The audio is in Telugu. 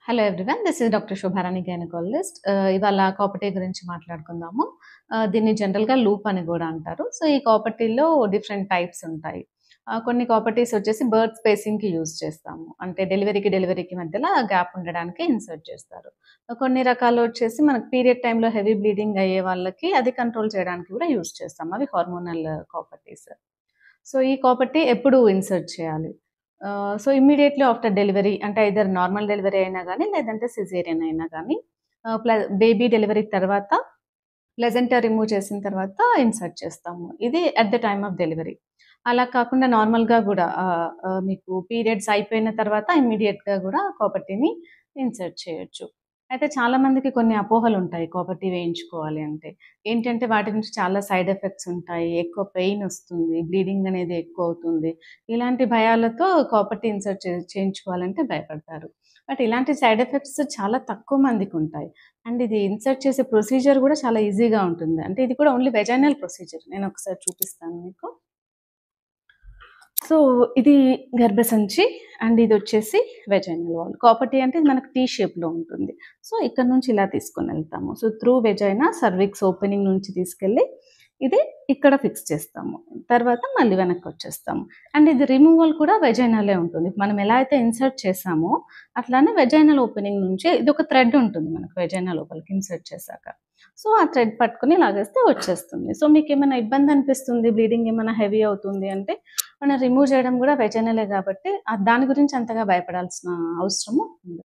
Hello everyone. This is doctor Shubharani gynaecologist. ఇవాళ కాపర్టీ గురించి మాట్లాడుకుందాము. దీన్ని జనరల్‌గా లూప్ అని గూడా అంటారు. సో, ఈ కాపర్టీలో డిఫరెంట్ టైప్స్ ఉంటాయి. కొన్ని కాపర్టీస్ వచ్చేసి బర్త్ స్పేసింగ్‌కి యూజ్ చేస్తాము. అంటే డెలివరీకి మధ్యలో గ్యాప్ ఉండడానికి ఇన్సర్ట్ చేస్తారు. కొన్ని రకాలు వచ్చేసి మనకు పీరియడ్ టైమ్‌లో హెవీ బ్లీడింగ్ అయ్యే వాళ్ళకి అది కంట్రోల్ చేయడానికి కూడా యూజ్ చేస్తాం. అవి హార్మోనల్ కాపర్టీస్. సో, ఈ కాపర్టీ ఎప్పుడు ఇన్సర్ట్ చేయాలి? సో, ఇమ్మీడియేట్‌లీ ఆఫ్టర్ డెలివరీ అంటే ఐదర్ నార్మల్ డెలివరీ అయినా గానీ, లేదంటే సిజేరియన్ అయినా గానీ, బేబీ డెలివరీ తర్వాత ప్లెజెంటా రిమూవ్ చేసిన తర్వాత ఇన్సర్ట్ చేస్తాము. ఇది at the time of delivery. అలా కాకుండా నార్మల్‌గా గూడా మీకు పీరియడ్స్ అయిపోయిన తర్వాత ఇమ్మీడియేట్‌గా గూడా కాపర్టీని ఇన్సర్ట్ చేయొచ్చు. అయితే చాలా మందికి కొన్ని అపోహలుంటాయి కాపర్టీ వేయించుకోవాలి అంటే. ఏంటంటే వాటి నుంచి చాలా సైడ్ ఎఫెక్ట్స్ ఉంటాయి. ఎక్కువ పెయిన్ ఒస్తుంది. బ్లీడింగ్ అనేది ఎక్కువవుతుంది. ఇలాంటి భయాలతో కాపర్టీ ఇన్సర్ట్ చేయించుకోవాలంటే భయపడతారు. బట్ ఇలాంటి సైడ్ ఎఫెక్ట్స్ చాలా తక్కువ మందికుంటాయి. అండ్ ఇది ఇన్సర్ట్ చేసే ప్రొసీజర్ గూడా చాలా ఈజీగా ఉంటుంది. అంటే ఇది కూడా ఓన్లీ వెజైనల్ ప్రొసీజర్. నేనొకసారి చూపిస్తాను మీకు. సో, ఇది గర్భసంచి అండ్ ఇదొచ్చేసి వెజైనల్ వాల్. కాపర్టీ అంటే ఇది మనకు టీ షేప్‌లో ఉంటుంది. సో, ఇక్కడ నుంచి ఇలా తీసుకొనెళ్తాము. So, through vagina cervix opening నుంచి తీసుకెళ్ళి ఇది ఇక్కడ ఫిక్స్ చేస్తాము. తర్వాత మళ్ళీ వెనక్కొచ్చేస్తాము. అండ్ ఇది రిమూవల్ కూడా వెజైనలే ఉంటుంది. మనం ఎలా అయితే ఇన్సర్ట్ చేసామో అట్లానే వెజైనల్ ఓపెనింగ్ నుంచి ఇదొక థ్రెడ్ ఉంటుంది మనకు వెజైనా లోపలికి ఇన్సర్ట్ చేశాక. సో, ఆ థ్రెడ్ పట్టుకొని లాగేస్తే వచ్చేస్తుంది. సో, మీకేమైనా ఇబ్బంది అనిపిస్తుంది, బ్లీడింగ్ ఏమైనా హెవీ అవుతుంది అంటే మనం రిమూవ్ చేయడం గూడా వెజైనలే గాబట్టి దాని గురించి అంతగా భయపడాల్సిన అవసరము ఉండదు.